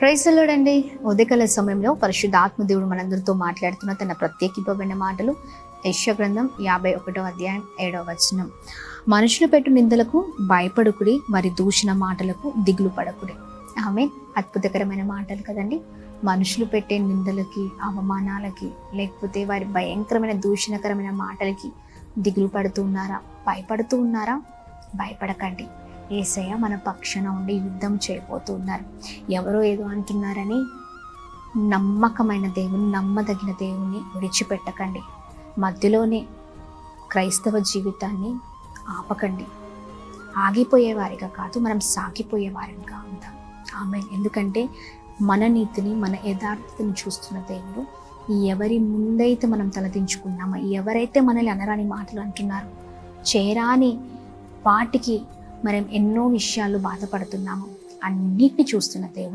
Praise the lord అండి. ఉదయకాల సమయంలో పరిశుద్ధాత్మ దేవుడు మనందరితో మాట్లాడుతున్న తన ప్రత్యేకింపబడిన మాటలు యెషయా గ్రంథం 51వ అధ్యాయం 7వ వచనం. మనుషులు పెట్టు నిందలకు భయపడుకుడి, వారి దూషణ మాటలకు దిగులు పడకుడి. ఆమేన్. అద్భుతకరమైన మాటలు కదండి. మనుషులు పెట్టే నిందలకి, అవమానాలకి, లేకపోతే వారి భయంకరమైన దూషణకరమైన మాటలకి దిగులు పడుతూ ఉన్నారా? భయపడుతూ ఉన్నారా? భయపడకండి. యేసయ్య మన పక్షాన ఉండి యుద్ధం చేయబోతూ ఉన్నారు. ఎవరో ఏదో అంటున్నారని నమ్మకమైన దేవుని, నమ్మదగిన దేవుని విడిచిపెట్టకండి. మధ్యలోనే క్రైస్తవ జీవితాన్ని ఆపకండి. ఆగిపోయేవారిగా కాదు, మనం సాగిపోయేవారిగా ఉందాం. ఆమేన్. ఎందుకంటే మన నీతిని, మన యథార్థతను చూస్తున్న దేవుడు, ఎవరి ముందైతే మనం తలదించుకున్నామో, ఎవరైతే మనల్ని అనరాని మాటలు అంటున్నారో, చేరాని వాటికి మనం ఎన్నో విషయాలు బాధపడుతున్నాము, అన్నిటిని చూస్తున్న దేవుడు